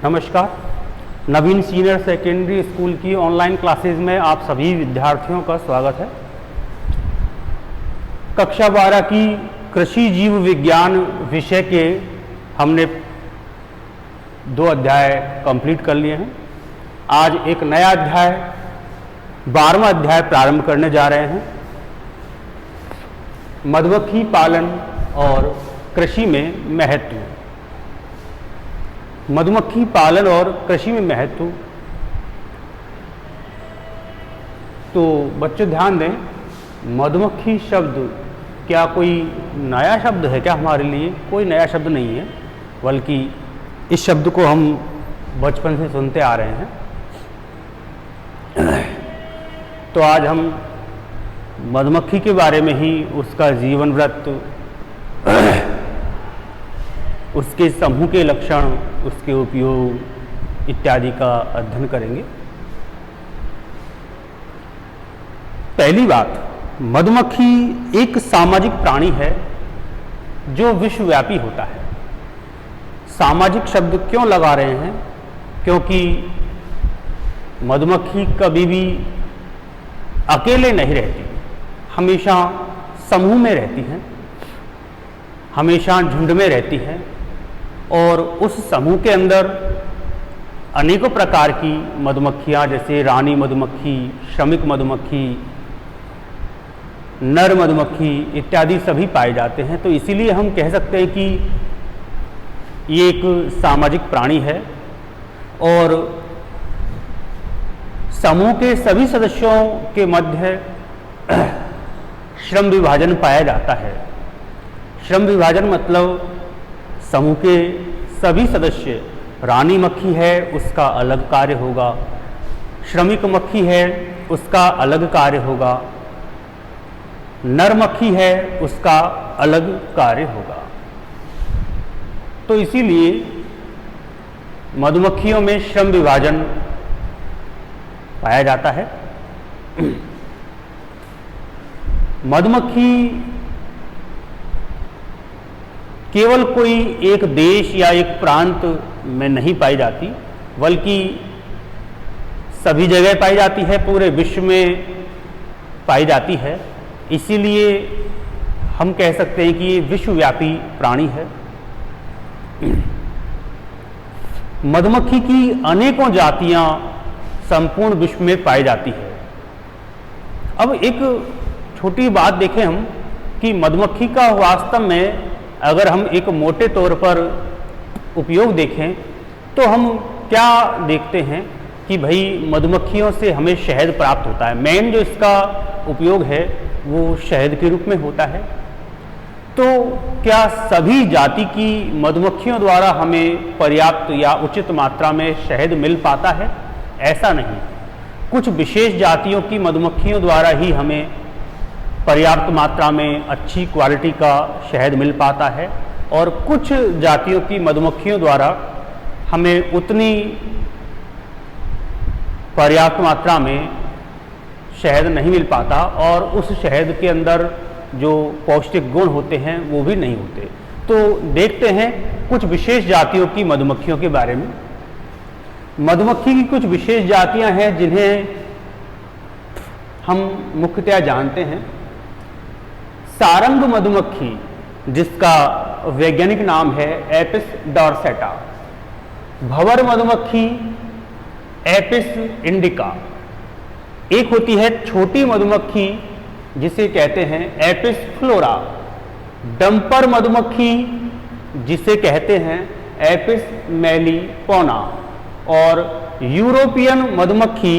नमस्कार। नवीन senior secondary school की online classes में आप सभी विद्यार्थियों का स्वागत है। कक्षा 12 की कृषि जीव विज्ञान विषय के हमने 2 अध्याय कंप्लीट कर लिए हैं। आज एक नया अध्याय 12वां अध्याय प्रारंभ करने जा रहे हैं। मधुमक्खी पालन और कृषि में महत्व। मधुमक्खी पालन और कृषि में महत्व। तो बच्चों ध्यान दें, मधुमक्खी शब्द क्या कोई नया शब्द है क्या हमारे लिए? कोई नया शब्द नहीं है, बल्कि इस शब्द को हम बचपन से सुनते आ रहे हैं। तो आज हम मधुमक्खी के बारे में ही, उसका जीवन वृत्त, उसके समूह के लक्षण, उसके उपयोग इत्यादि का अध्ययन करेंगे। पहली बात, मधुमक्खी एक सामाजिक प्राणी है जो विश्वव्यापी होता है। सामाजिक शब्द क्यों लगा रहे हैं? क्योंकि मधुमक्खी कभी भी अकेले नहीं रहती, हमेशा समूह में रहती हैं, हमेशा झुंड में रहती हैं और उस समूह के अंदर अनेकों प्रकार की मधुमक्खियाँ, जैसे रानी मधुमक्खी, श्रमिक मधुमक्खी, नर मधुमक्खी इत्यादि सभी पाए जाते हैं। तो इसीलिए हम कह सकते हैं कि ये एक सामाजिक प्राणी है और समूह के सभी सदस्यों के मध्य श्रम विभाजन पाया जाता है। श्रम विभाजन मतलब समूह के सभी सदस्य, रानी मक्खी है उसका अलग कार्य होगा, श्रमिक मक्खी है उसका अलग कार्य होगा, नर मक्खी है उसका अलग कार्य होगा। तो इसीलिए मधुमक्खियों में श्रम विभाजन पाया जाता है। मधुमक्खी केवल कोई एक देश या एक प्रांत में नहीं पाई जाती, बल्कि सभी जगह पाई जाती है, पूरे विश्व में पाई जाती है। इसीलिए हम कह सकते हैं कि ये विश्वव्यापी प्राणी है। मधुमक्खी की अनेकों जातियां संपूर्ण विश्व में पाई जाती है। अब एक छोटी बात देखें हम कि मधुमक्खी का वास्तव में अगर हम एक मोटे तौर पर उपयोग देखें तो हम क्या देखते हैं कि भाई मधुमक्खियों से हमें शहद प्राप्त होता है। मेन जो इसका उपयोग है वो शहद के रूप में होता है। तो क्या सभी जाति की मधुमक्खियों द्वारा हमें पर्याप्त या उचित मात्रा में शहद मिल पाता है? ऐसा नहीं। कुछ विशेष जातियों की मधुमक्खियों द्वारा ही हमें पर्याप्त मात्रा में अच्छी क्वालिटी का शहद मिल पाता है और कुछ जातियों की मधुमक्खियों द्वारा हमें उतनी पर्याप्त मात्रा में शहद नहीं मिल पाता और उस शहद के अंदर जो पौष्टिक गुण होते हैं वो भी नहीं होते। तो देखते हैं कुछ विशेष जातियों की मधुमक्खियों के बारे में। मधुमक्खी की कुछ विशेष जातियां हैं जिन्हें हम मुख्यतया जानते हैं। सारंग मधुमक्खी, जिसका वैज्ञानिक नाम है एपिस डॉर्सेटा। भंवर मधुमक्खी एपिस इंडिका। एक होती है छोटी मधुमक्खी जिसे कहते हैं एपिस फ्लोरा। डंपर मधुमक्खी जिसे कहते हैं एपिस मेलिपोना और यूरोपियन मधुमक्खी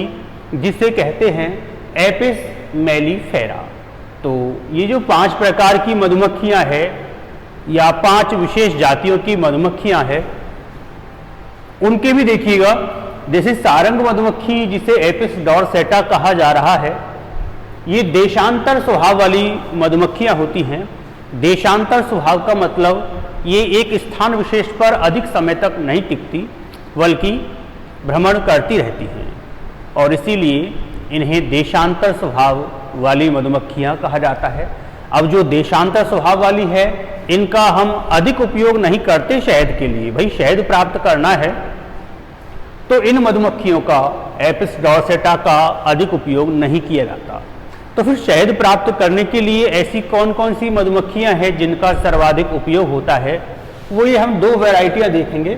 जिसे कहते हैं एपिस मेलिफेरा। तो ये जो 5 प्रकार की मधुमक्खियां हैं या 5 विशेष जातियों की मधुमक्खियां हैं, उनके भी देखिएगा। जैसे सारंग मधुमक्खी जिसे एपिस डॉर्सेटा कहा जा रहा है, ये देशांतर स्वभाव वाली मधुमक्खियां होती हैं। देशांतर स्वभाव का मतलब ये एक स्थान विशेष पर अधिक समय तक नहीं टिकती, बल्कि भ्रमण करती रहती हैं और इसीलिए इन्हें देशांतर स्वभाव वाली मधुमक्खियां कहा जाता है। अब जो देशांतर स्वभाव वाली है, इनका हम अधिक उपयोग नहीं करते शहद के लिए। भाई शहद प्राप्त करना है तो इन मधुमक्खियों का एपिस डोर्सेटा का अधिक उपयोग नहीं किया जाता। तो फिर शहद प्राप्त करने के लिए ऐसी कौन कौन सी मधुमक्खियां हैं जिनका सर्वाधिक उपयोग होता है, वो ये हम 2 वैरायटियां देखेंगे।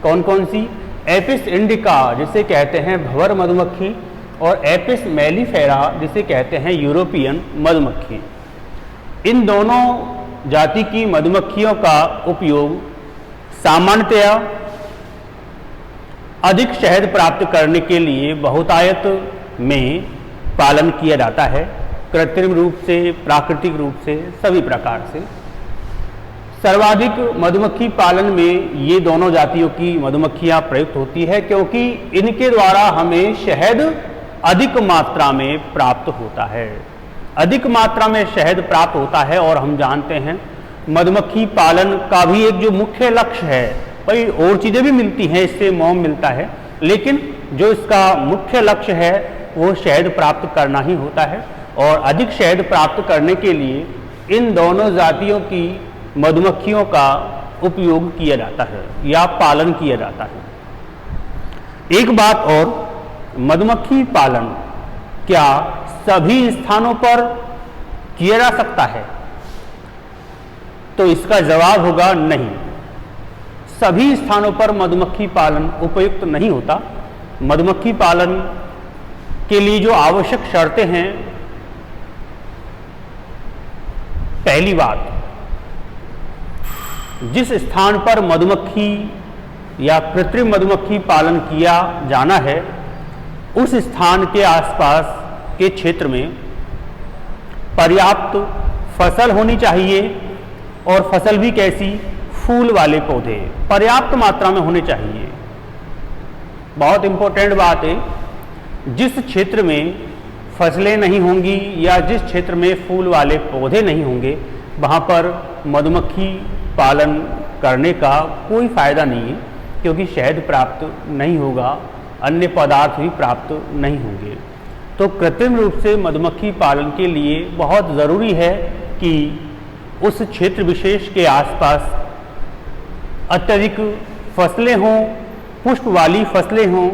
कौन कौन सी? एपिस इंडिका जिसे कहते हैं भंवर मधुमक्खी, और एपिस मेलिफेरा जिसे कहते हैं यूरोपियन मधुमक्खी। इन दोनों जाति की मधुमक्खियों का उपयोग सामान्यतया अधिक शहद प्राप्त करने के लिए बहुतायत में पालन किया जाता है, कृत्रिम रूप से, प्राकृतिक रूप से, सभी प्रकार से। सर्वाधिक मधुमक्खी पालन में ये दोनों जातियों की मधुमक्खियां प्रयुक्त होती है, क्योंकि इनके द्वारा हमें शहद अधिक मात्रा में प्राप्त होता है। अधिक मात्रा में शहद प्राप्त होता है, और हम जानते हैं मधुमक्खी पालन का भी एक जो मुख्य लक्ष्य है, भाई और चीज़ें भी मिलती हैं, इससे मोम मिलता है, लेकिन जो इसका मुख्य लक्ष्य है वो शहद प्राप्त करना ही होता है। और अधिक शहद प्राप्त करने के लिए इन दोनों जातियों की मधुमक्खियों का उपयोग किया जाता है या पालन किया जाता है। एक बात और, मधुमक्खी पालन क्या सभी स्थानों पर किया जा सकता है? तो इसका जवाब होगा नहीं। सभी स्थानों पर मधुमक्खी पालन उपयुक्त नहीं होता। मधुमक्खी पालन के लिए जो आवश्यक शर्तें हैं, पहली बात, जिस स्थान पर मधुमक्खी या कृत्रिम मधुमक्खी पालन किया जाना है, उस स्थान के आसपास के क्षेत्र में पर्याप्त फसल होनी चाहिए, और फसल भी कैसी? फूल वाले पौधे पर्याप्त मात्रा में होने चाहिए। बहुत इंपॉर्टेंट बात है, जिस क्षेत्र में फसलें नहीं होंगी या जिस क्षेत्र में फूल वाले पौधे नहीं होंगे, वहाँ पर मधुमक्खी पालन करने का कोई फायदा नहीं है, क्योंकि शहद प्राप्त नहीं होगा, अन्य पदार्थ भी प्राप्त नहीं होंगे। तो कृत्रिम रूप से मधुमक्खी पालन के लिए बहुत ज़रूरी है कि उस क्षेत्र विशेष के आसपास अत्यधिक फसलें हों, पुष्प वाली फसलें हों,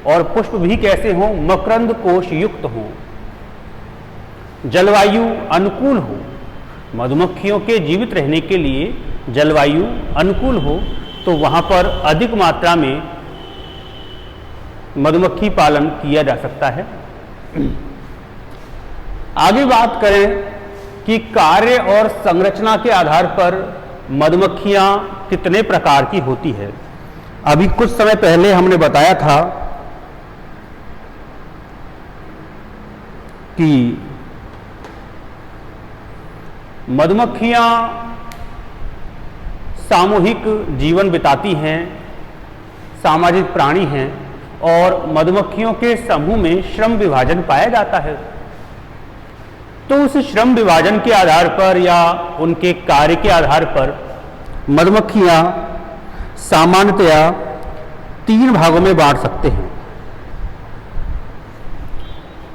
और पुष्प भी कैसे हों? मकरंद कोश युक्त हों, जलवायु अनुकूल हो। मधुमक्खियों के जीवित रहने के लिए जलवायु अनुकूल हो, तो वहाँ पर अधिक मात्रा में मधुमक्खी पालन किया जा सकता है। आगे बात करें कि कार्य और संरचना के आधार पर मधुमक्खियां कितने प्रकार की होती है। अभी कुछ समय पहले हमने बताया था कि मधुमक्खियां सामूहिक जीवन बिताती हैं, सामाजिक प्राणी हैं, और मधुमक्खियों के समूह में श्रम विभाजन पाया जाता है। तो उस श्रम विभाजन के आधार पर या उनके कार्य के आधार पर मधुमक्खियां सामान्यतया 3 भागों में बांट सकते हैं।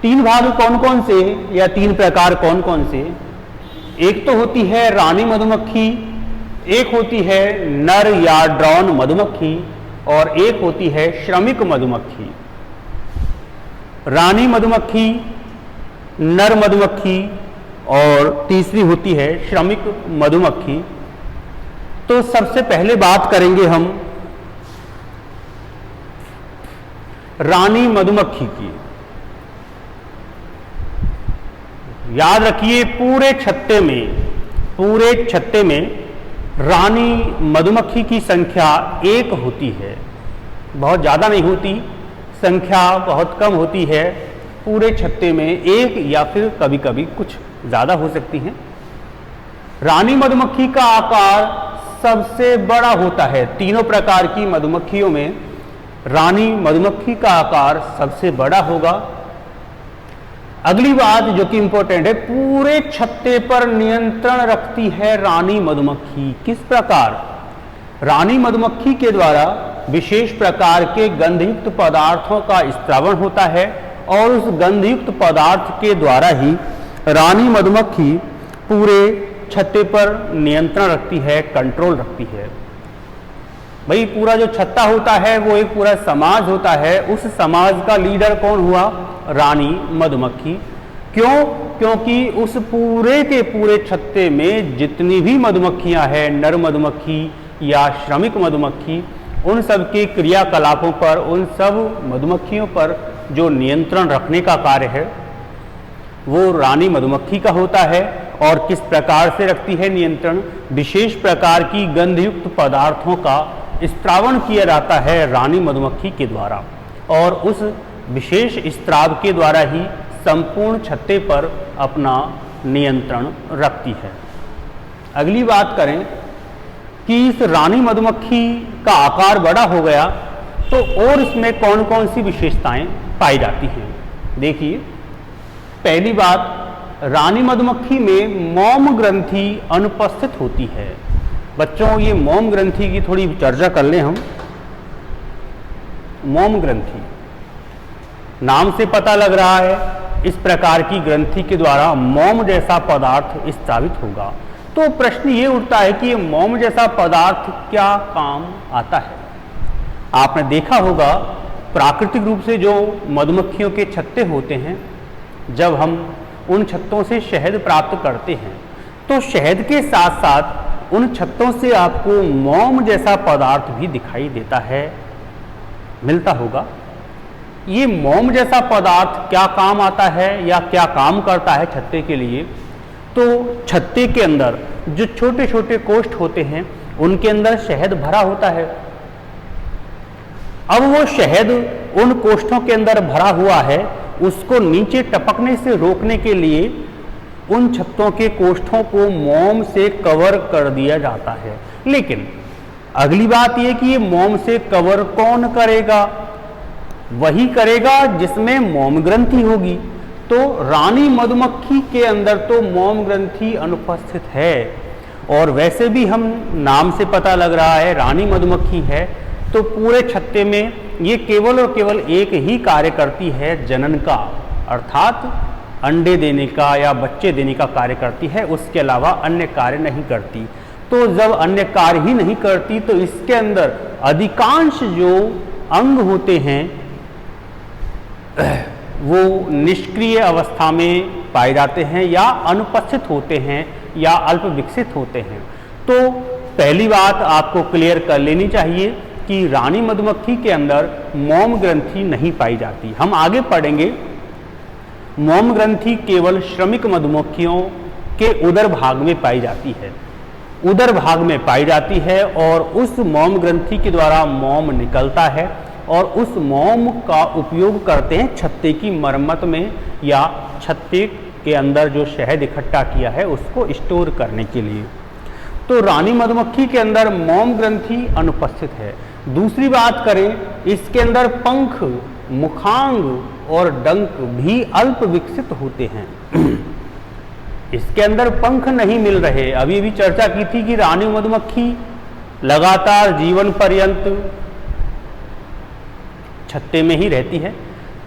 3 भाग कौन कौन से या 3 प्रकार कौन कौन से? एक तो होती है रानी मधुमक्खी, एक होती है नर या ड्रोन मधुमक्खी, और एक होती है श्रमिक मधुमक्खी। रानी मधुमक्खी, नर मधुमक्खी, और तीसरी होती है श्रमिक मधुमक्खी। तो सबसे पहले बात करेंगे हम रानी मधुमक्खी की। याद रखिए, पूरे छत्ते में रानी मधुमक्खी की संख्या 1 होती है, बहुत ज़्यादा नहीं होती, संख्या बहुत कम होती है। पूरे छत्ते में 1 या फिर कभी कभी कुछ ज़्यादा हो सकती हैं। रानी मधुमक्खी का आकार सबसे बड़ा होता है। तीनों प्रकार की मधुमक्खियों में रानी मधुमक्खी का आकार सबसे बड़ा होगा। अगली बात जो कि इंपॉर्टेंट है, पूरे छत्ते पर नियंत्रण रखती है रानी मधुमक्खी। किस प्रकार? रानी मधुमक्खी के द्वारा विशेष प्रकार के गंधयुक्त पदार्थों का स्रावण होता है, और उस गंधयुक्त पदार्थ के द्वारा ही रानी मधुमक्खी पूरे छत्ते पर नियंत्रण रखती है, कंट्रोल रखती है। भाई पूरा जो छत्ता होता है वो एक पूरा समाज होता है, उस समाज का लीडर कौन हुआ? रानी मधुमक्खी। क्यों? क्योंकि उस पूरे के पूरे छत्ते में जितनी भी मधुमक्खियां हैं, नर मधुमक्खी या श्रमिक मधुमक्खी, उन सब के क्रियाकलापों पर, उन सब मधुमक्खियों पर जो नियंत्रण रखने का कार्य है वो रानी मधुमक्खी का होता है। और किस प्रकार से रखती है नियंत्रण? विशेष प्रकार की गंधयुक्त पदार्थों का स्त्रावण किया जाता है रानी मधुमक्खी के द्वारा, और उस विशेष स्त्राव के द्वारा ही संपूर्ण छत्ते पर अपना नियंत्रण रखती है। अगली बात करें कि इस रानी मधुमक्खी का आकार बड़ा हो गया तो और इसमें कौन कौन सी विशेषताएं पाई जाती हैं। देखिए, पहली बात, रानी मधुमक्खी में मोम ग्रंथि अनुपस्थित होती है। बच्चों, ये मोम ग्रंथि की थोड़ी चर्चा कर लें हम। मोम ग्रंथि नाम से पता लग रहा है इस प्रकार की ग्रंथि के द्वारा मोम जैसा पदार्थ स्त्रावित होगा। तो प्रश्न ये उठता है कि ये मोम जैसा पदार्थ क्या काम आता है? आपने देखा होगा प्राकृतिक रूप से जो मधुमक्खियों के छत्ते होते हैं, जब हम उन छत्तों से शहद प्राप्त करते हैं तो शहद के साथ साथ उन छत्तों से आपको मोम जैसा पदार्थ भी दिखाई देता है, मिलता होगा। ये मोम जैसा पदार्थ क्या काम आता है या क्या काम करता है छत्ते के लिए? तो छत्ते के अंदर जो छोटे छोटे कोष्ठ होते हैं उनके अंदर शहद भरा होता है। अब वो शहद उन कोष्ठों के अंदर भरा हुआ है, उसको नीचे टपकने से रोकने के लिए उन छत्तों के कोष्ठों को मोम से कवर कर दिया जाता है। लेकिन अगली बात यह कि ये मोम से कवर कौन करेगा? वही करेगा जिसमें मोम ग्रंथि होगी। तो रानी मधुमक्खी के अंदर तो मोम ग्रंथि अनुपस्थित है, और वैसे भी हम नाम से पता लग रहा है रानी मधुमक्खी है, तो पूरे छत्ते में ये केवल और केवल एक ही कार्य करती है, जनन का, अर्थात अंडे देने का या बच्चे देने का कार्य करती है, उसके अलावा अन्य कार्य नहीं करती। तो जब अन्य कार्य ही नहीं करती तो इसके अंदर अधिकांश जो अंग होते हैं वो निष्क्रिय अवस्था में पाए जाते हैं या अनुपस्थित होते हैं या अल्प विकसित होते हैं। तो पहली बात आपको क्लियर कर लेनी चाहिए कि रानी मधुमक्खी के अंदर मोम ग्रंथि नहीं पाई जाती। हम आगे पढ़ेंगे, मोम ग्रंथि केवल श्रमिक मधुमक्खियों के उदर भाग में पाई जाती है, उदर भाग में पाई जाती है, और उस मोम ग्रंथि के द्वारा मोम निकलता है और उस मोम का उपयोग करते हैं छत्ते की मरम्मत में या छत्ते के अंदर जो शहद इकट्ठा किया है उसको स्टोर करने के लिए। तो रानी मधुमक्खी के अंदर मोम ग्रंथि अनुपस्थित है। दूसरी बात करें, इसके अंदर पंख, मुखांग और डंक भी अल्प विकसित होते हैं। इसके अंदर पंख नहीं मिल रहे। अभी भी चर्चा की थी कि रानी मधुमक्खी लगातार जीवन पर्यंत छत्ते में ही रहती है,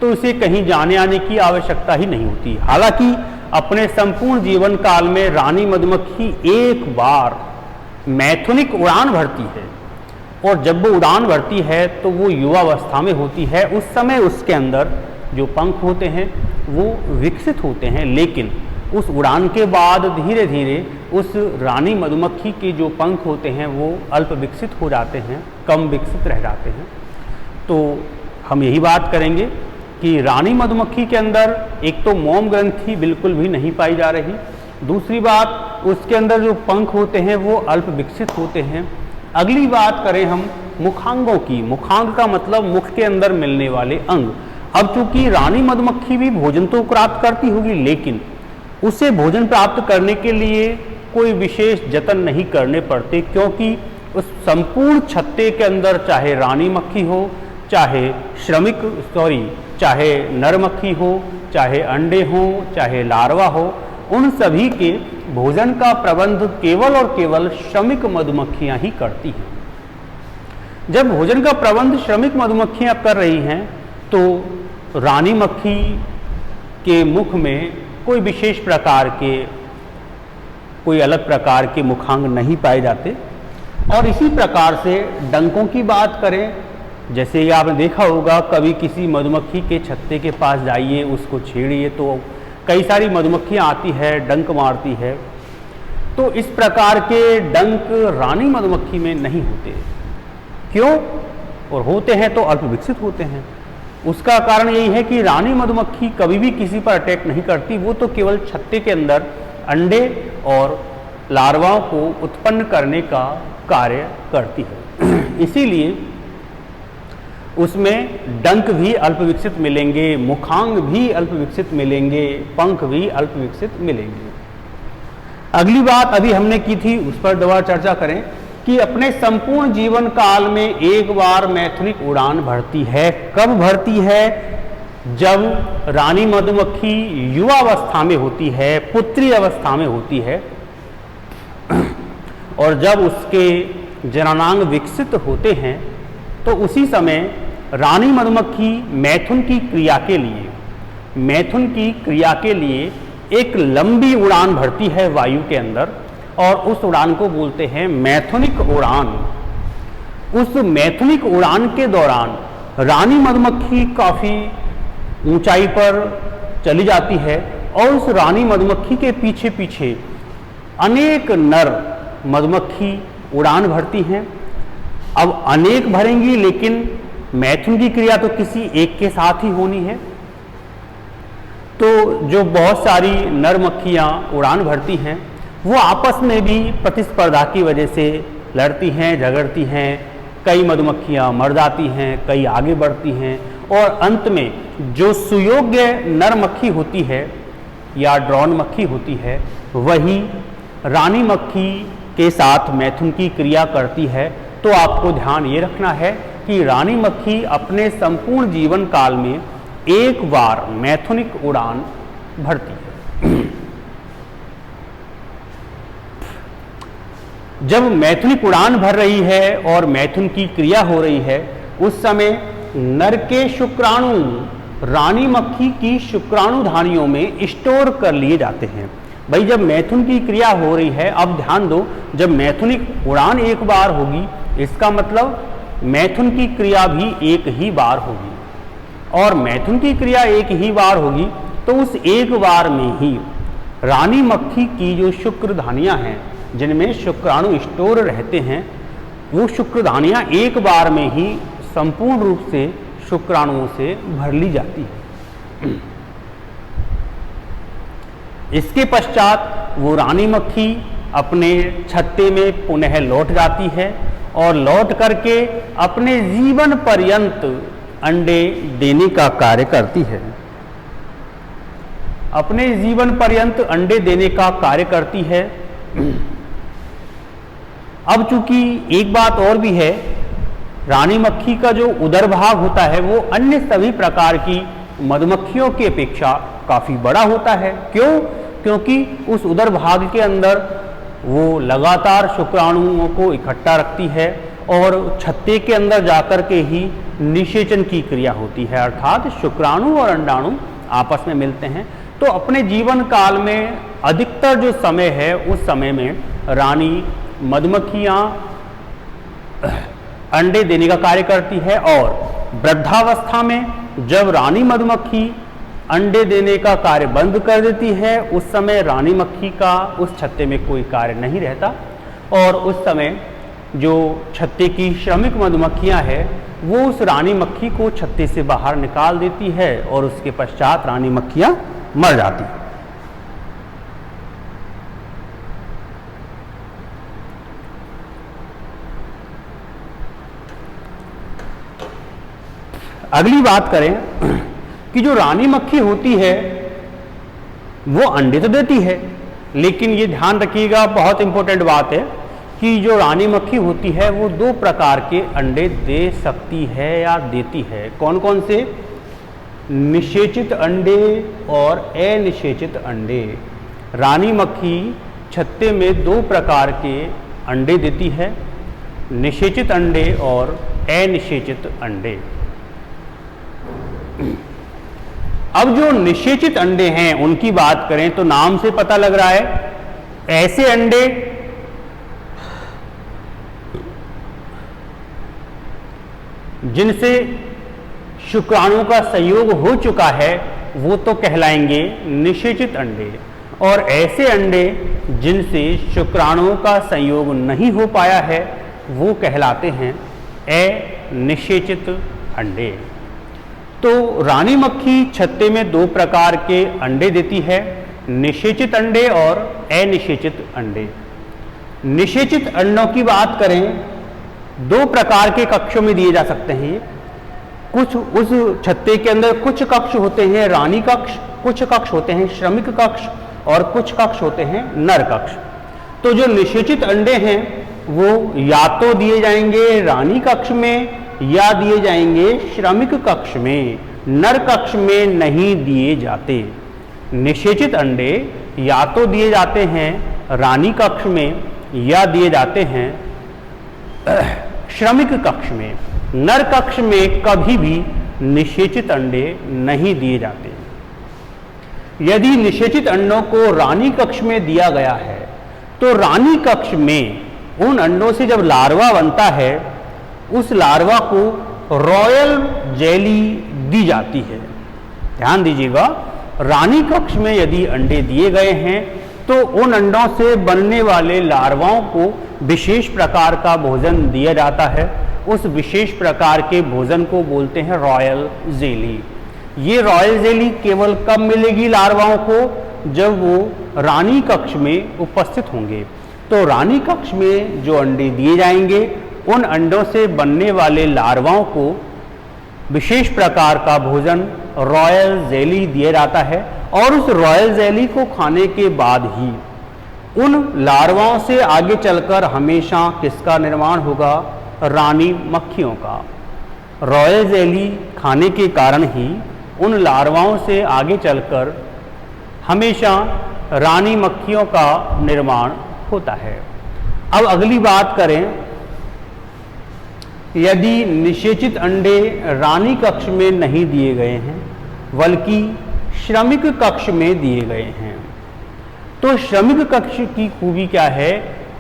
तो उसे कहीं जाने आने की आवश्यकता ही नहीं होती। हालांकि अपने संपूर्ण जीवन काल में रानी मधुमक्खी एक बार मैथुनिक उड़ान भरती है, और जब वो उड़ान भरती है तो वो युवावस्था में होती है। उस समय उसके अंदर जो पंख होते हैं वो विकसित होते हैं, लेकिन उस उड़ान के बाद धीरे धीरे उस रानी मधुमक्खी के जो पंख होते हैं वो अल्प विकसित हो जाते हैं, कम विकसित रह जाते हैं। तो हम यही बात करेंगे कि रानी मधुमक्खी के अंदर एक तो मोम ग्रंथि बिल्कुल भी नहीं पाई जा रही, दूसरी बात उसके अंदर जो पंख होते हैं वो अल्प विकसित होते हैं। अगली बात करें हम मुखांगों की। मुखांग का मतलब मुख के अंदर मिलने वाले अंग। अब चूंकि रानी मधुमक्खी भी भोजन तो प्राप्त करती होगी, लेकिन उसे भोजन प्राप्त करने के लिए कोई विशेष जतन नहीं करने पड़ते, क्योंकि उस संपूर्ण छत्ते के अंदर चाहे रानी मक्खी हो, चाहे चाहे नर मक्खी हो, चाहे अंडे हो, चाहे लार्वा हो, उन सभी के भोजन का प्रबंध केवल और केवल श्रमिक मधुमक्खियां ही करती हैं। जब भोजन का प्रबंध श्रमिक मधुमक्खियां कर रही हैं तो रानी मक्खी के मुख में कोई विशेष प्रकार के, कोई अलग प्रकार के मुखांग नहीं पाए जाते। और इसी प्रकार से डंकों की बात करें, जैसे ये आपने देखा होगा, कभी किसी मधुमक्खी के छत्ते के पास जाइए, उसको छेड़िए तो कई सारी मधुमक्खियाँ आती है, डंक मारती है। तो इस प्रकार के डंक रानी मधुमक्खी में नहीं होते। क्यों? और होते हैं तो अल्प विकसित होते हैं। उसका कारण यही है कि रानी मधुमक्खी कभी भी किसी पर अटैक नहीं करती, वो तो केवल छत्ते के अंदर अंडे और लार्वाओं को उत्पन्न करने का कार्य करती है। इसीलिए उसमें डंक भी अल्प विकसित मिलेंगे, मुखांग भी अल्प विकसित मिलेंगे, पंख भी अल्प विकसित मिलेंगे। अगली बात अभी हमने की थी, उस पर दोबारा चर्चा करें कि अपने संपूर्ण जीवन काल में एक बार मैथुनिक उड़ान भरती है। कब भरती है? जब रानी मधुमक्खी युवावस्था में होती है, पुत्री अवस्था में होती है, और जब उसके जननांग विकसित होते हैं तो उसी समय रानी मधुमक्खी मैथुन की क्रिया के लिए एक लंबी उड़ान भरती है वायु के अंदर, और उस उड़ान को बोलते हैं मैथुनिक उड़ान। उस मैथुनिक उड़ान के दौरान रानी मधुमक्खी काफ़ी ऊंचाई पर चली जाती है और उस रानी मधुमक्खी के पीछे पीछे अनेक नर मधुमक्खी उड़ान भरती हैं। अब अनेक भरेंगी, लेकिन मैथुन की क्रिया तो किसी एक के साथ ही होनी है। तो जो बहुत सारी नर मक्खियाँ उड़ान भरती हैं वो आपस में भी प्रतिस्पर्धा की वजह से लड़ती हैं, झगड़ती हैं। कई मधुमक्खियाँ मर जाती हैं, कई आगे बढ़ती हैं, और अंत में जो सुयोग्य नर मक्खी होती है या ड्रोन मक्खी होती है, वही रानी मक्खी के साथ मैथुन की क्रिया करती है। तो आपको ध्यान ये रखना है कि रानी मक्खी अपने संपूर्ण जीवन काल में एक बार मैथुनिक उड़ान भरती है। जब मैथुनिक उड़ान भर रही है और मैथुन की क्रिया हो रही है, उस समय नर के शुक्राणु रानी मक्खी की शुक्राणुधानियों में स्टोर कर लिए जाते हैं। भाई जब मैथुन की क्रिया हो रही है, अब ध्यान दो, जब मैथुनिक उड़ान एक बार होगी, इसका मतलब मैथुन की क्रिया भी एक ही बार होगी, और मैथुन की क्रिया एक ही बार होगी तो उस एक बार में ही रानी मक्खी की जो शुक्रधानियाँ हैं, जिनमें शुक्राणु स्टोर रहते हैं, वो शुक्रधानियाँ एक बार में ही संपूर्ण रूप से शुक्राणुओं से भर ली जाती है। इसके पश्चात वो रानी मक्खी अपने छत्ते में पुनः लौट जाती है और लौट करके अपने जीवन पर्यंत अंडे देने का कार्य करती है। अपने जीवन पर्यंत अंडे देने का कार्य करती है। अब चूंकि एक बात और भी है, रानी मक्खी का जो उदर भाग होता है वो अन्य सभी प्रकार की मधुमक्खियों की अपेक्षा काफ़ी बड़ा होता है। क्यों? क्योंकि उस उदर भाग के अंदर वो लगातार शुक्राणुओं को इकट्ठा रखती है और छत्ते के अंदर जाकर के ही निषेचन की क्रिया होती है, अर्थात शुक्राणु और अंडाणु आपस में मिलते हैं। तो अपने जीवन काल में अधिकतर जो समय है, उस समय में रानी मधुमक्खियाँ अंडे देने का कार्य करती है, और वृद्धावस्था में जब रानी मधुमक्खी अंडे देने का कार्य बंद कर देती है, उस समय रानी मक्खी का उस छत्ते में कोई कार्य नहीं रहता, और उस समय जो छत्ते की श्रमिक मधुमक्खियां हैं वो उस रानी मक्खी को छत्ते से बाहर निकाल देती है और उसके पश्चात रानी मक्खियां मर जाती हैं। अगली बात करें कि जो रानी मक्खी होती है वो अंडे तो देती है, लेकिन ये ध्यान रखिएगा, बहुत इंपॉर्टेंट बात है कि जो रानी मक्खी होती है वो दो प्रकार के अंडे दे सकती है या देती है। कौन कौन से? निषेचित अंडे और अनिषेचित अंडे। रानी मक्खी छत्ते में दो प्रकार के अंडे देती है, निषेचित अंडे और अनिषेचित अंडे। अब जो निषेचित अंडे हैं उनकी बात करें तो नाम से पता लग रहा है, ऐसे अंडे जिनसे शुक्राणु का संयोग हो चुका है वो तो कहलाएंगे निषेचित अंडे, और ऐसे अंडे जिनसे शुक्राणुओं का संयोग नहीं हो पाया है वो कहलाते हैं अनिषेचित अंडे। तो रानी मक्खी छत्ते में दो प्रकार के अंडे देती है, निषेचित अंडे और अनिषेचित अंडे। निषेचित अंडों की बात करें, दो प्रकार के कक्षों में दिए जा सकते हैं। कुछ उस छत्ते के अंदर कुछ कक्ष होते हैं रानी कक्ष, कुछ कक्ष होते हैं श्रमिक कक्ष, और कुछ कक्ष होते हैं नर कक्ष। तो जो निषेचित अंडे हैं वो या तो दिए जाएंगे रानी कक्ष में या दिए जाएंगे श्रमिक कक्ष में, नर कक्ष में नहीं दिए जाते। निषेचित अंडे या तो दिए जाते हैं रानी कक्ष में या दिए जाते हैं श्रमिक कक्ष में। नर कक्ष में कभी भी निषेचित अंडे नहीं दिए जाते। यदि निषेचित अंडों को रानी कक्ष में दिया गया है तो रानी कक्ष में उन अंडों से जब लार्वा बनता है उस लार्वा को रॉयल जेली दी जाती है। ध्यान दीजिएगा, रानी कक्ष में यदि अंडे दिए गए हैं तो उन अंडों से बनने वाले लार्वाओं को विशेष प्रकार का भोजन दिया जाता है। उस विशेष प्रकार के भोजन को बोलते हैं रॉयल जेली। ये रॉयल जेली केवल कब मिलेगी लार्वाओं को? जब वो रानी कक्ष में उपस्थित होंगे। तो रानी कक्ष में जो अंडे दिए जाएंगे उन अंडों से बनने वाले लार्वाओं को विशेष प्रकार का भोजन रॉयल जेली दिया जाता है, और उस रॉयल जेली को खाने के बाद ही उन लार्वाओं से आगे चलकर हमेशा किसका निर्माण होगा? रानी मक्खियों का। रॉयल जेली खाने के कारण ही उन लार्वाओं से आगे चलकर हमेशा रानी मक्खियों का निर्माण होता है। अब अगली बात करें, यदि निषेचित अंडे रानी कक्ष में नहीं दिए गए हैं बल्कि श्रमिक कक्ष में दिए गए हैं, तो श्रमिक कक्ष की खूबी क्या है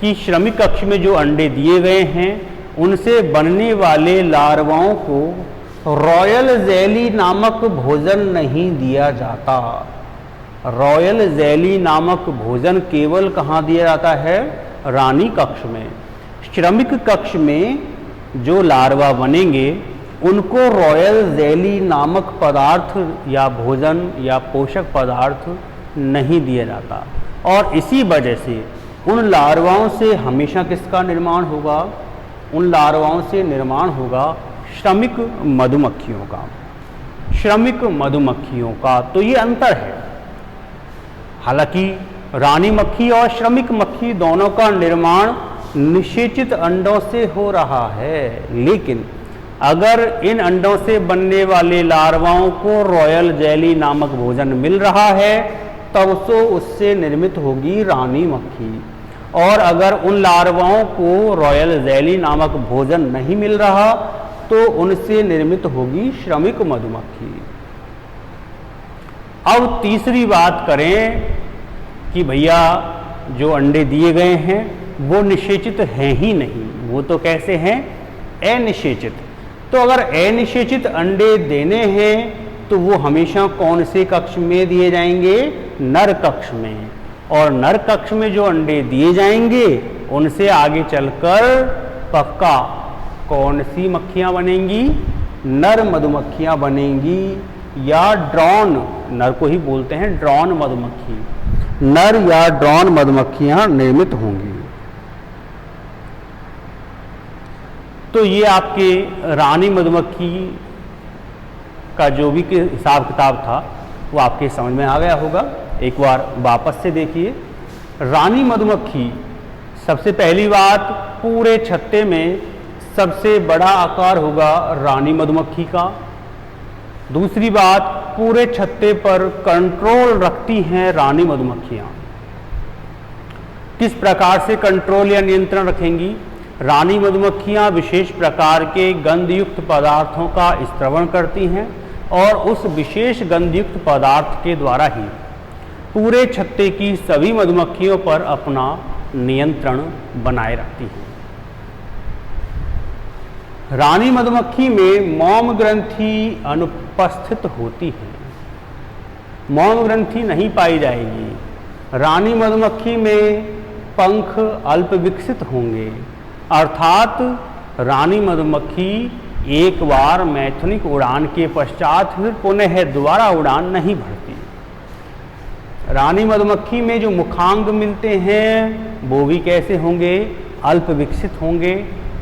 कि श्रमिक कक्ष में जो अंडे दिए गए हैं उनसे बनने वाले लार्वाओं को रॉयल जेली नामक भोजन नहीं दिया जाता। रॉयल जेली नामक भोजन केवल कहाँ दिया जाता है? रानी कक्ष में। श्रमिक कक्ष में जो लार्वा बनेंगे उनको रॉयल जेली नामक पदार्थ या भोजन या पोषक पदार्थ नहीं दिया जाता, और इसी वजह से उन लार्वाओं से हमेशा किसका निर्माण होगा? उन लार्वाओं से निर्माण होगा श्रमिक मधुमक्खियों का। श्रमिक मधुमक्खियों का तो ये अंतर है। हालांकि रानी मक्खी और श्रमिक मक्खी दोनों का निर्माण निषेचित अंडों से हो रहा है, लेकिन अगर इन अंडों से बनने वाले लार्वाओं को रॉयल जेली नामक भोजन मिल रहा है तब तो उससे निर्मित होगी रानी मक्खी, और अगर उन लार्वाओं को रॉयल जेली नामक भोजन नहीं मिल रहा तो उनसे निर्मित होगी श्रमिक मधुमक्खी। अब तीसरी बात करें कि भैया जो अंडे दिए गए हैं वो निषेचित हैं ही नहीं, वो तो कैसे हैं? अनिषेचित। तो अगर अनिषेचित अंडे देने हैं तो वो हमेशा कौन से कक्ष में दिए जाएंगे? नर कक्ष में। और नर कक्ष में जो अंडे दिए जाएंगे उनसे आगे चलकर पक्का कौन सी मक्खियां बनेंगी? नर मधुमक्खियां बनेंगी, या ड्रोन, नर को ही बोलते हैं ड्रोन मधुमक्खी, नर या ड्रोन मधुमक्खियां निर्मित होंगी। तो ये आपके रानी मधुमक्खी का जो भी हिसाब किताब था वो आपके समझ में आ गया होगा। एक बार वापस से देखिए, रानी मधुमक्खी, सबसे पहली बात, पूरे छत्ते में सबसे बड़ा आकार होगा रानी मधुमक्खी का। दूसरी बात, पूरे छत्ते पर कंट्रोल रखती हैं रानी मधुमक्खियां। किस प्रकार से कंट्रोल या नियंत्रण रखेंगी? रानी मधुमक्खियां विशेष प्रकार के गंधयुक्त पदार्थों का स्रवण करती हैं और उस विशेष गंधयुक्त पदार्थ के द्वारा ही पूरे छत्ते की सभी मधुमक्खियों पर अपना नियंत्रण बनाए रखती हैं। रानी मधुमक्खी में मौम ग्रंथि अनुपस्थित होती है, मौम ग्रंथि नहीं पाई जाएगी। रानी मधुमक्खी में पंख अल्प विकसित होंगे, अर्थात रानी मधुमक्खी एक बार मैथुनिक उड़ान के पश्चात फिर पुनः दोबारा उड़ान नहीं भरती। रानी मधुमक्खी में जो मुखांग मिलते हैं वो भी कैसे होंगे, अल्प विकसित होंगे,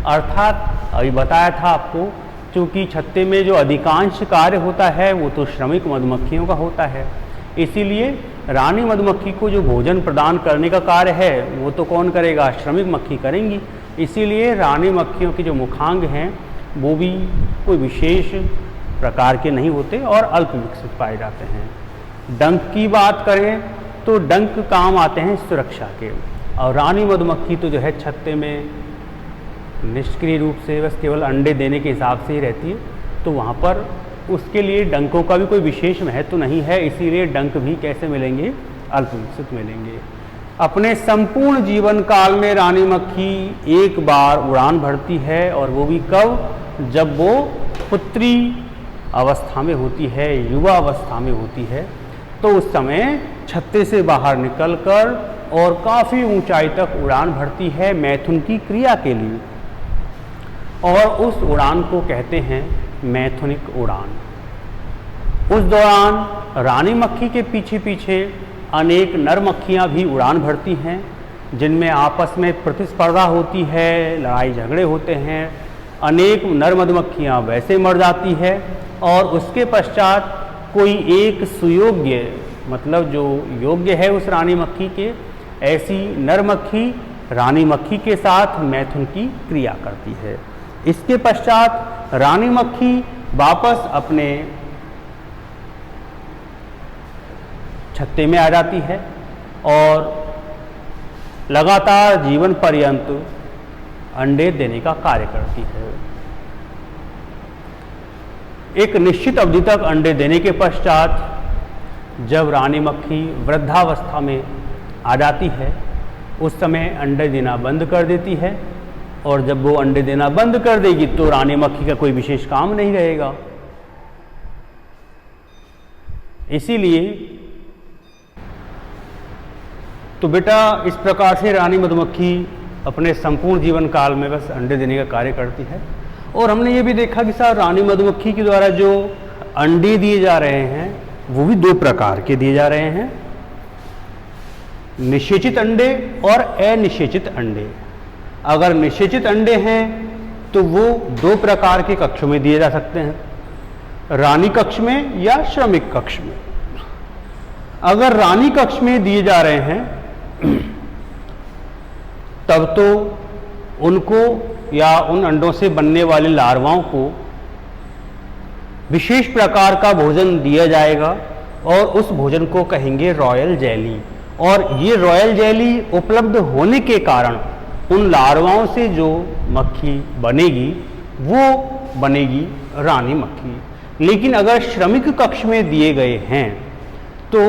अर्थात अभी बताया था आपको, क्योंकि छत्ते में जो अधिकांश कार्य होता है वो तो श्रमिक मधुमक्खियों का होता है, इसीलिए रानी मधुमक्खी को जो भोजन प्रदान करने का कार्य है वो तो कौन करेगा, श्रमिक मक्खी करेंगी। इसीलिए रानी मक्खियों के जो मुखांग हैं वो भी कोई विशेष प्रकार के नहीं होते और अल्प विकसित पाए जाते हैं। डंक की बात करें तो डंक काम आते हैं सुरक्षा के, और रानी मधुमक्खी तो जो है छत्ते में निष्क्रिय रूप से बस केवल अंडे देने के हिसाब से ही रहती है, तो वहाँ पर उसके लिए डंकों का भी कोई विशेष महत्व तो नहीं है, इसीलिए डंक भी कैसे मिलेंगे, अल्प विकसित मिलेंगे। अपने संपूर्ण जीवन काल में रानी मक्खी एक बार उड़ान भरती है, और वो भी कब, जब वो पुत्री अवस्था में होती है, युवा अवस्था में होती है, तो उस समय छत्ते से बाहर निकलकर और काफ़ी ऊंचाई तक उड़ान भरती है मैथुन की क्रिया के लिए, और उस उड़ान को कहते हैं मैथुनिक उड़ान। उस दौरान रानी मक्खी के पीछे पीछे अनेक नर मक्खियाँ भी उड़ान भरती हैं, जिनमें आपस में प्रतिस्पर्धा होती है, लड़ाई झगड़े होते हैं, अनेक नर मधुमक्खियाँ वैसे मर जाती है, और उसके पश्चात कोई एक सुयोग्य, मतलब जो योग्य है उस रानी मक्खी के, ऐसी नर मक्खी रानी मक्खी के साथ मैथुन की क्रिया करती है। इसके पश्चात रानी मक्खी वापस अपने छत्ते में आ जाती है और लगातार जीवन पर्यंत अंडे देने का कार्य करती है। एक निश्चित अवधि तक अंडे देने के पश्चात जब रानी मक्खी वृद्धावस्था में आ जाती है, उस समय अंडे देना बंद कर देती है, और जब वो अंडे देना बंद कर देगी तो रानी मक्खी का कोई विशेष काम नहीं रहेगा। इसीलिए तो बेटा इस प्रकार से रानी मधुमक्खी अपने संपूर्ण जीवन काल में बस अंडे देने का कार्य करती है। और हमने ये भी देखा कि सर रानी मधुमक्खी के द्वारा जो अंडे दिए जा रहे हैं वो भी दो प्रकार के दिए जा रहे हैं, निषेचित अंडे और अनिषेचित अंडे। अगर निषेचित अंडे हैं तो वो दो प्रकार के कक्षों में दिए जा सकते हैं, रानी कक्ष में या श्रमिक कक्ष में। अगर रानी कक्ष में दिए जा रहे हैं तब तो उनको या उन अंडों से बनने वाले लार्वाओं को विशेष प्रकार का भोजन दिया जाएगा, और उस भोजन को कहेंगे रॉयल जेली। और ये रॉयल जेली उपलब्ध होने के कारण उन लार्वाओं से जो मक्खी बनेगी वो बनेगी रानी मक्खी। लेकिन अगर श्रमिक कक्ष में दिए गए हैं तो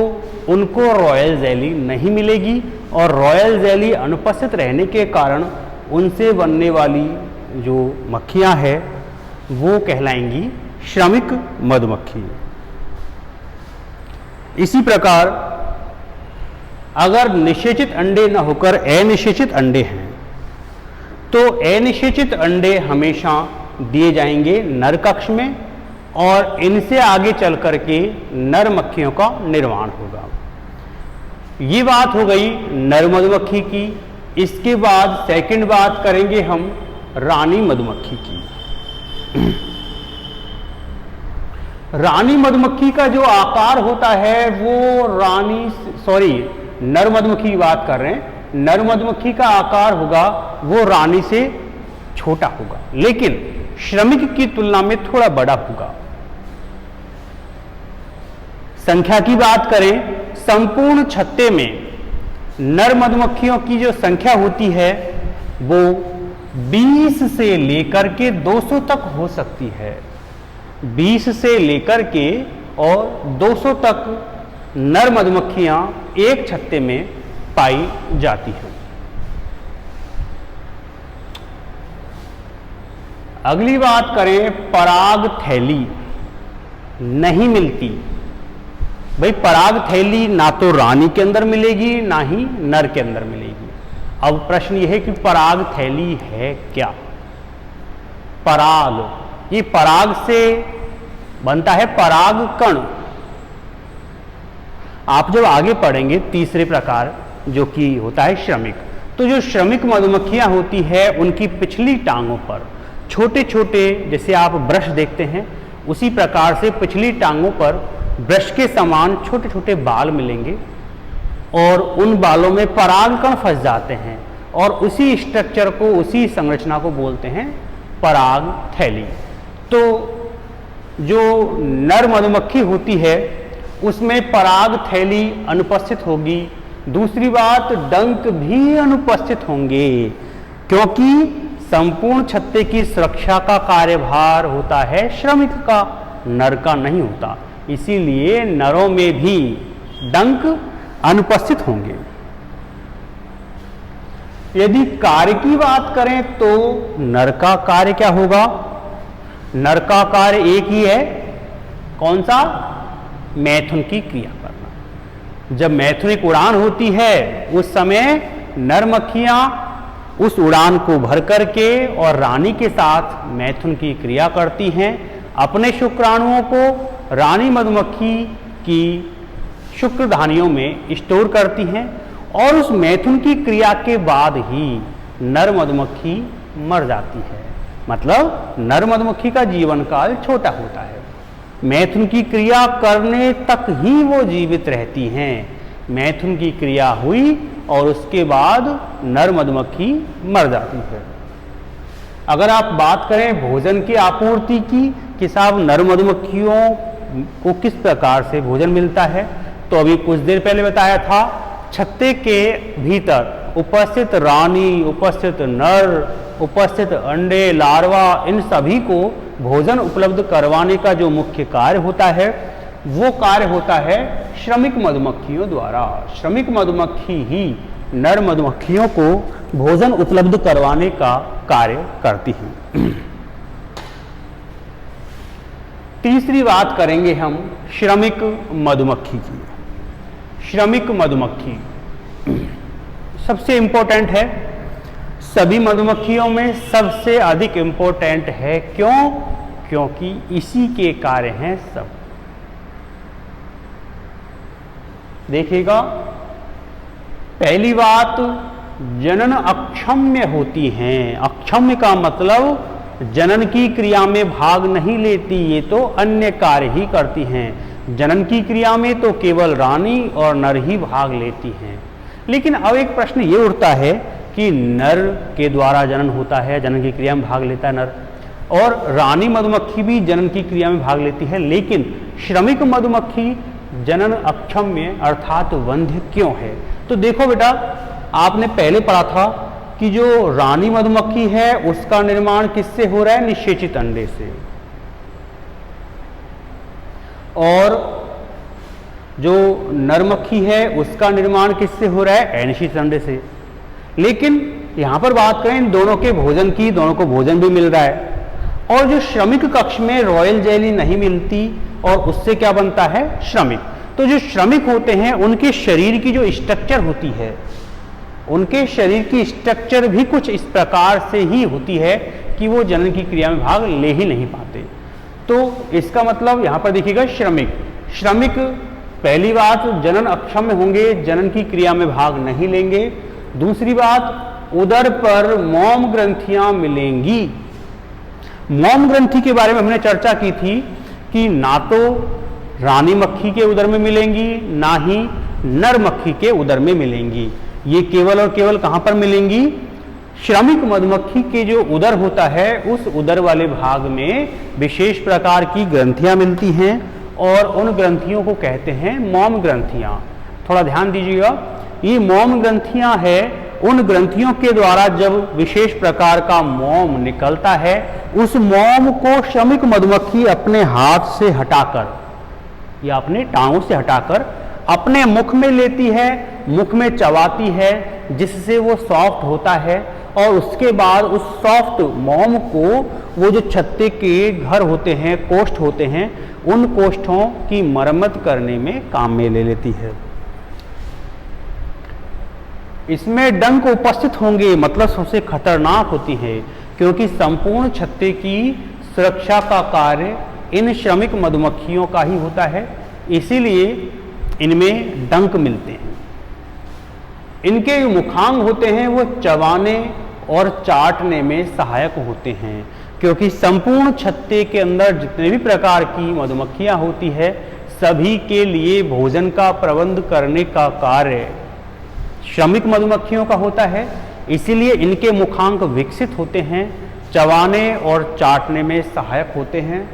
उनको रॉयल जेली नहीं मिलेगी, और रॉयल जेली अनुपस्थित रहने के कारण उनसे बनने वाली जो मक्खियां हैं वो कहलाएंगी श्रमिक मधुमक्खी। इसी प्रकार अगर निषेचित अंडे न होकर अनिषेचित अंडे हैं तो अनिषेचित अंडे हमेशा दिए जाएंगे नर कक्ष में, और इनसे आगे चल करके नर मक्खियों का निर्माण होगा। ये बात हो गई नर मधुमक्खी की। इसके बाद सेकंड बात करेंगे हम रानी मधुमक्खी की। रानी मधुमक्खी का जो आकार होता है वो नर मधुमक्खी की बात कर रहे हैं, नर मधुमक्खी का आकार होगा वो रानी से छोटा होगा, लेकिन श्रमिक की तुलना में थोड़ा बड़ा होगा। संख्या की बात करें, संपूर्ण छत्ते में नर मधुमक्खियों की जो संख्या होती है वो 20 से लेकर के 200 तक हो सकती है। 20 से लेकर के और 200 तक नर मधुमक्खियां एक छत्ते में पाई जाती हैं। अगली बात करें, पराग थैली नहीं मिलती। भाई पराग थैली ना तो रानी के अंदर मिलेगी ना ही नर के अंदर मिलेगी। अब प्रश्न यह है कि पराग थैली है क्या? पराग, ये पराग से बनता है पराग कण। आप जब आगे पढ़ेंगे तीसरे प्रकार जो कि होता है श्रमिक, तो जो श्रमिक मधुमक्खियां होती है उनकी पिछली टांगों पर छोटे छोटे, जैसे आप ब्रश देखते हैं उसी प्रकार से पिछली टांगों पर ब्रश के समान छोटे छोटे बाल मिलेंगे और उन बालों में परागकण फंस जाते हैं और उसी स्ट्रक्चर को, उसी संरचना को बोलते हैं पराग थैली। तो जो नर मधुमक्खी होती है उसमें पराग थैली अनुपस्थित होगी। दूसरी बात, डंक भी अनुपस्थित होंगे, क्योंकि संपूर्ण छत्ते की सुरक्षा का कार्यभार होता है श्रमिक का, नर का नहीं होता। इसीलिए नरों में भी डंक अनुपस्थित होंगे। यदि कार्य की बात करें तो नर का कार्य क्या होगा? नर का कार्य एक ही है, कौन सा? मैथुन की क्रिया करना। जब मैथुनिक उड़ान होती है उस समय नर मक्खियां उस उड़ान को भर करके और रानी के साथ मैथुन की क्रिया करती हैं। अपने शुक्राणुओं को रानी मधुमक्खी की शुक्रधानियों में स्टोर करती हैं और उस मैथुन की क्रिया के बाद ही नर मधुमक्खी मर जाती है। मतलब नर मधुमक्खी का जीवन काल छोटा होता है, मैथुन की क्रिया करने तक ही वो जीवित रहती हैं। मैथुन की क्रिया हुई और उसके बाद नर मधुमक्खी मर जाती है। अगर आप बात करें भोजन की आपूर्ति की कि साहब नर मधुमक्खियों को किस प्रकार से भोजन मिलता है, तो अभी कुछ देर पहले बताया था, छत्ते के भीतर उपस्थित रानी, उपस्थित नर, उपस्थित अंडे, लार्वा, इन सभी को भोजन उपलब्ध करवाने का जो मुख्य कार्य होता है वो कार्य होता है श्रमिक मधुमक्खियों द्वारा। श्रमिक मधुमक्खी ही नर मधुमक्खियों को भोजन उपलब्ध करवाने का कार्य करती हैं। तीसरी बात करेंगे हम श्रमिक मधुमक्खी की। श्रमिक मधुमक्खी सबसे इंपॉर्टेंट है, सभी मधुमक्खियों में सबसे अधिक इंपॉर्टेंट है। क्यों? क्योंकि इसी के कार्य हैं सब। देखिएगा, पहली बात, जनन अक्षम्य होती हैं। अक्षम्य का मतलब जनन की क्रिया में भाग नहीं लेती, ये तो अन्य कार्य ही करती हैं। जनन की क्रिया में तो केवल रानी और नर ही भाग लेती हैं। लेकिन अब एक प्रश्न ये उठता है कि नर के द्वारा जनन होता है, जनन की क्रिया में भाग लेता है नर, और रानी मधुमक्खी भी जनन की क्रिया में भाग लेती है, लेकिन श्रमिक मधुमक्खी जनन अक्षम्य अर्थात वंध्य क्यों है? तो देखो बेटा, आपने पहले पढ़ा था कि जो रानी मधुमक्खी है उसका निर्माण किससे हो रहा है? निषेचित अंडे से। और जो नर मक्खी है उसका निर्माण किससे हो रहा है? अनिषेचित अंडे से। लेकिन यहां पर बात करें इन दोनों के भोजन की, दोनों को भोजन भी मिल रहा है। और जो श्रमिक कक्ष में रॉयल जेली नहीं मिलती और उससे क्या बनता है? श्रमिक। तो जो श्रमिक होते हैं उनके शरीर की जो स्ट्रक्चर होती है, उनके शरीर की स्ट्रक्चर भी कुछ इस प्रकार से ही होती है कि वो जनन की क्रिया में भाग ले ही नहीं पाते। तो इसका मतलब यहां पर देखिएगा, श्रमिक पहली बात जनन अक्षम्य होंगे, जनन की क्रिया में भाग नहीं लेंगे। दूसरी बात, उदर पर मोम ग्रंथियां मिलेंगी। मोम ग्रंथि के बारे में हमने चर्चा की थी कि ना तो रानी मक्खी के उदर में मिलेंगी ना ही नर मक्खी के उदर में मिलेंगी। ये केवल और केवल कहां पर मिलेंगी? श्रमिक मधुमक्खी के जो उदर होता है उस उदर वाले भाग में विशेष प्रकार की ग्रंथियां मिलती हैं और उन ग्रंथियों को कहते हैं मोम ग्रंथियां। थोड़ा ध्यान दीजिएगा, ये मोम ग्रंथियां है, उन ग्रंथियों के द्वारा जब विशेष प्रकार का मोम निकलता है, उस मोम को श्रमिक मधुमक्खी अपने हाथ से हटाकर या अपने टांगों से हटाकर अपने मुख में लेती है, मुख में चबाती है, जिससे वो सॉफ्ट होता है और उसके बाद उस सॉफ्ट मोम को वो जो छत्ते के घर होते हैं, कोष्ठ होते हैं, उन कोष्ठों की मरम्मत करने में काम में ले लेती है। इसमें डंक उपस्थित होंगे मतलब सबसे खतरनाक होती है, क्योंकि संपूर्ण छत्ते की सुरक्षा का कार्य इन श्रमिक मधुमक्खियों का ही होता है, इसीलिए इनमें डंक मिलते हैं। इनके जो मुखांग होते हैं वो चबाने और चाटने में सहायक होते हैं, क्योंकि संपूर्ण छत्ते के अंदर जितने भी प्रकार की मधुमक्खियां होती है सभी के लिए भोजन का प्रबंध करने का कार्य श्रमिक मधुमक्खियों का होता है, इसीलिए इनके मुखांक विकसित होते हैं, चबाने और चाटने में सहायक होते हैं।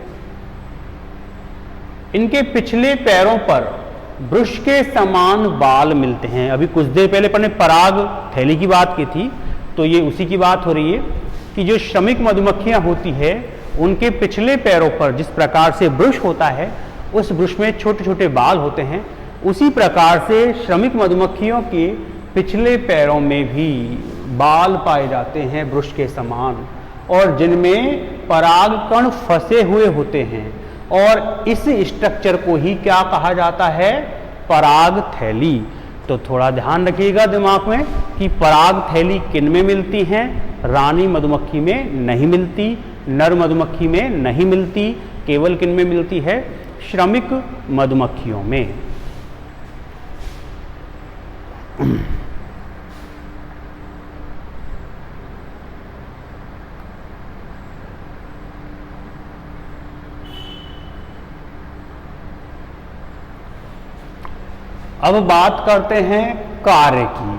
इनके पिछले पैरों पर ब्रश के समान बाल मिलते हैं। अभी कुछ देर पहले अपन ने पराग थैली की बात की थी, तो ये उसी की बात हो रही है कि जो श्रमिक मधुमक्खियां होती है उनके पिछले पैरों पर जिस प्रकार से ब्रश होता है उस ब्रश में छोटे छोटे बाल होते हैं, उसी प्रकार से श्रमिक मधुमक्खियों के पिछले पैरों में भी बाल पाए जाते हैं ब्रश के समान, और जिनमें पराग कण फंसे हुए होते हैं, और इस स्ट्रक्चर को ही क्या कहा जाता है, पराग थैली। तो थोड़ा ध्यान रखिएगा दिमाग में कि पराग थैली किन में मिलती हैं, रानी मधुमक्खी में नहीं मिलती, नर मधुमक्खी में नहीं मिलती, केवल किन में मिलती है, श्रमिक मधुमक्खियों में। अब बात करते हैं कार्य की।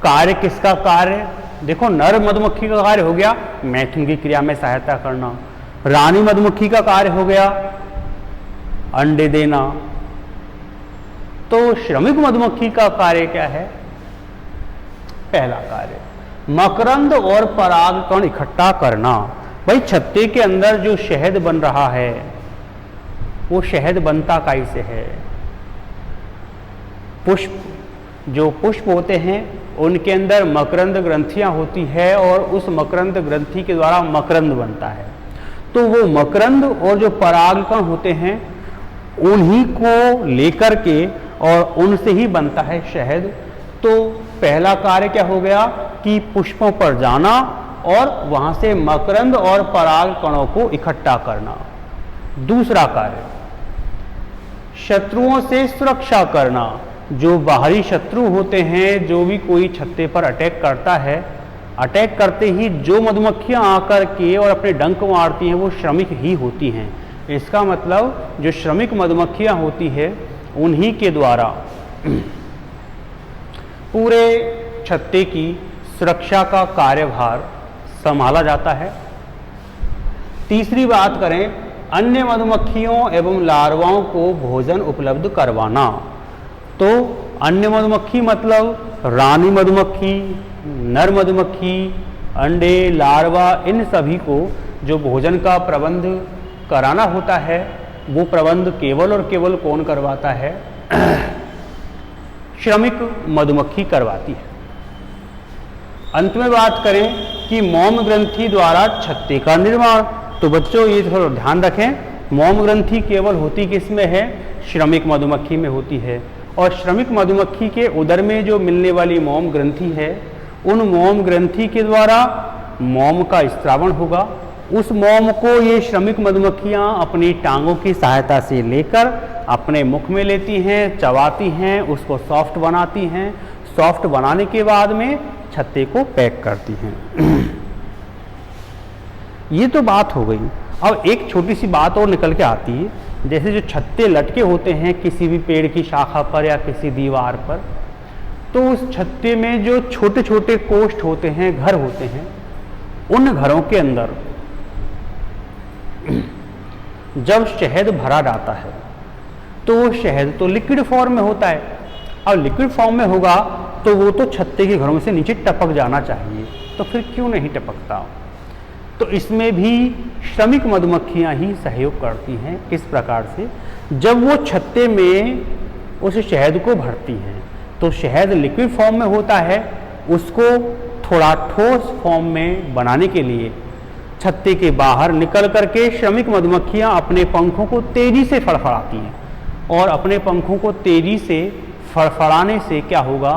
कार्य किसका कार्य, देखो नर मधुमक्खी का कार्य हो गया मैथुन की क्रिया में सहायता करना, रानी मधुमक्खी का कार्य हो गया अंडे देना। तो श्रमिक मधुमक्खी का कार्य क्या है, पहला कार्य मकरंद और पराग कण इकट्ठा करना। भाई छत्ते के अंदर जो शहद बन रहा है वो शहद बनता कैसे है, पुष्प, जो पुष्प होते हैं उनके अंदर मकरंद ग्रंथियां होती है और उस मकरंद ग्रंथि के द्वारा मकरंद बनता है। तो वो मकरंद और जो परागकण होते हैं उन्हीं को लेकर के और उनसे ही बनता है शहद। तो पहला कार्य क्या हो गया कि पुष्पों पर जाना और वहां से मकरंद और परागकणों को इकट्ठा करना। दूसरा कार्य शत्रुओं से सुरक्षा करना। जो बाहरी शत्रु होते हैं, जो भी कोई छत्ते पर अटैक करता है, अटैक करते ही जो मधुमक्खियां आकर के और अपने डंक मारती हैं वो श्रमिक ही होती हैं। इसका मतलब जो श्रमिक मधुमक्खियां होती है उन्हीं के द्वारा पूरे छत्ते की सुरक्षा का कार्यभार संभाला जाता है। तीसरी बात करें, अन्य मधुमक्खियों एवं लार्वाओं को भोजन उपलब्ध करवाना। तो अन्य मधुमक्खी मतलब रानी मधुमक्खी, नर मधुमक्खी, अंडे, लार्वा, इन सभी को जो भोजन का प्रबंध कराना होता है वो प्रबंध केवल और केवल कौन करवाता है, श्रमिक मधुमक्खी करवाती है। अंत में बात करें कि मोम ग्रंथि द्वारा छत्ते का निर्माण। तो बच्चों ये थोड़ा ध्यान रखें, मोम ग्रंथि केवल होती किसमें है, श्रमिक मधुमक्खी में होती है। और श्रमिक मधुमक्खी के उदर में जो मिलने वाली मोम ग्रंथि है उन मोम ग्रंथि के द्वारा मोम का स्त्रावण होगा। उस मोम को ये श्रमिक मधुमक्खियां अपनी टांगों की सहायता से लेकर अपने मुख में लेती हैं, चबाती हैं, उसको सॉफ्ट बनाती हैं। सॉफ्ट बनाने के बाद में छत्ते को पैक करती हैं। ये तो बात हो गई। अब एक छोटी सी बात और निकल के आती है, जैसे जो छत्ते लटके होते हैं किसी भी पेड़ की शाखा पर या किसी दीवार पर, तो उस छत्ते में जो छोटे छोटे कोष्ठ होते हैं, घर होते हैं, उन घरों के अंदर जब शहद भरा जाता है तो वो शहद तो लिक्विड फॉर्म में होता है। अब लिक्विड फॉर्म में होगा तो वो तो छत्ते के घरों में से नीचे टपक जाना चाहिए, तो फिर क्यों नहीं टपकता। तो इसमें भी श्रमिक मधुमक्खियां ही सहयोग करती हैं। किस प्रकार से, जब वो छत्ते में उस शहद को भरती हैं तो शहद लिक्विड फॉर्म में होता है, उसको थोड़ा ठोस फॉर्म में बनाने के लिए छत्ते के बाहर निकल करके श्रमिक मधुमक्खियां अपने पंखों को तेजी से फड़फड़ाती हैं, और अपने पंखों को तेजी से फड़फड़ाने से क्या होगा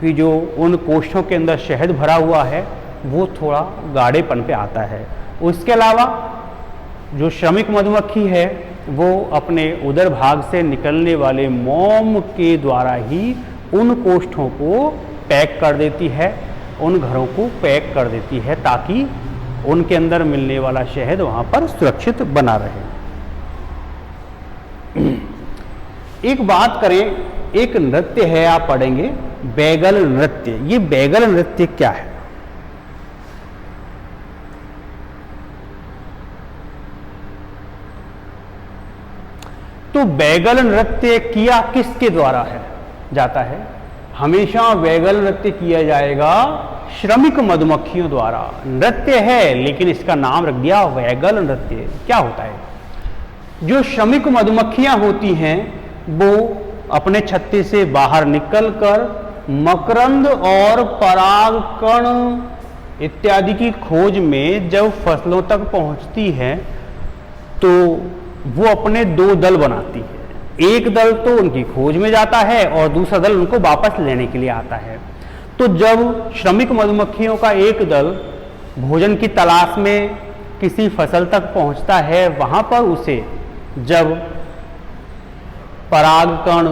कि जो उन कोष्ठों के अंदर शहद भरा हुआ है वो थोड़ा गाढ़ेपन पे आता है। उसके अलावा जो श्रमिक मधुमक्खी है वो अपने उदर भाग से निकलने वाले मोम के द्वारा ही उन कोष्ठों को पैक कर देती है, उन घरों को पैक कर देती है, ताकि उनके अंदर मिलने वाला शहद वहाँ पर सुरक्षित बना रहे। एक बात करें, एक नृत्य है, आप पढ़ेंगे बैगल नृत्य। ये बैगल नृत्य क्या है? तो बैगल नृत्य किया किसके द्वारा है जाता है? हमेशा बैगल नृत्य किया जाएगा श्रमिक मधुमक्खियों द्वारा। नृत्य है लेकिन इसका नाम रख दिया बैगल नृत्य। क्या होता है? जो श्रमिक मधुमक्खियां होती हैं वो अपने छत्ते से बाहर निकलकर मकरंद और परागकण इत्यादि की खोज में जब फसलों तक पहुंचती है तो वो अपने दो दल बनाती है। एक दल तो उनकी खोज में जाता है और दूसरा दल उनको वापस लेने के लिए आता है। तो जब श्रमिक मधुमक्खियों का एक दल भोजन की तलाश में किसी फसल तक पहुंचता है, वहां पर उसे जब परागकण,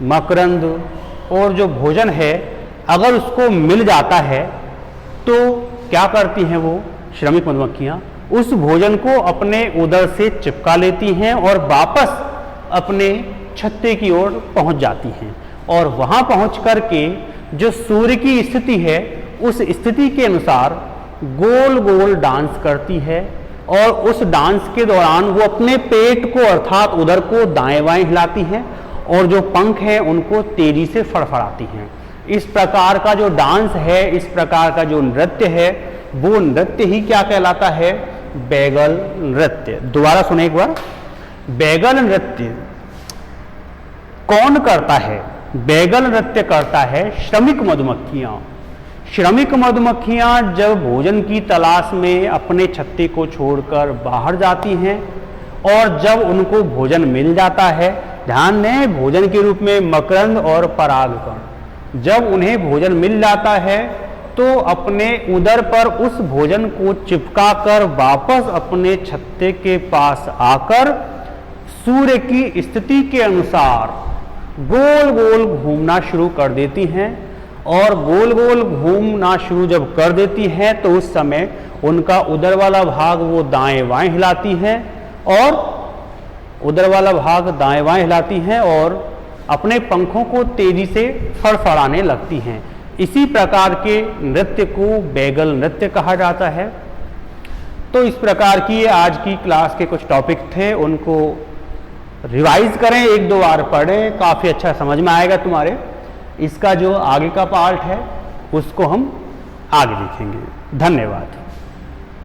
मकरंद और जो भोजन है अगर उसको मिल जाता है तो क्या करती हैं वो श्रमिक मधुमक्खियां? उस भोजन को अपने उदर से चिपका लेती हैं और वापस अपने छत्ते की ओर पहुंच जाती हैं, और वहां पहुंच करके जो सूर्य की स्थिति है उस स्थिति के अनुसार गोल गोल डांस करती है, और उस डांस के दौरान वो अपने पेट को अर्थात उदर को दाएं बाएं हिलाती हैं और जो पंख हैं उनको तेजी से फड़फड़ाती हैं। इस प्रकार का जो डांस है, इस प्रकार का जो नृत्य है, वो नृत्य ही क्या कहलाता है? बैगल नृत्य। दोबारा सुने एक बार। बैगल नृत्य कौन करता है? बैगल नृत्य करता है श्रमिक मधुमक्खियां। श्रमिक मधुमक्खियां जब भोजन की तलाश में अपने छत्ते को छोड़कर बाहर जाती हैं और जब उनको भोजन मिल जाता है, ध्यान दें भोजन के रूप में मकरंद और परागकण, जब उन्हें भोजन मिल जाता है तो अपने उदर पर उस भोजन को चिपकाकर वापस अपने छत्ते के पास आकर सूर्य की स्थिति के अनुसार गोल गोल घूमना शुरू कर देती हैं, और गोल गोल घूमना शुरू जब कर देती हैं तो उस समय उनका उदर वाला भाग वो दाएं बाएं हिलाती हैं, और उदर वाला भाग दाएं बाएं हिलाती हैं और अपने पंखों को तेजी से फड़फड़ाने लगती हैं। इसी प्रकार के नृत्य को बैगल नृत्य कहा जाता है। तो इस प्रकार की आज की क्लास के कुछ टॉपिक थे, उनको रिवाइज करें, एक दो बार पढ़ें, काफ़ी अच्छा समझ में आएगा तुम्हारे। इसका जो आगे का पार्ट है उसको हम आगे देखेंगे। धन्यवाद।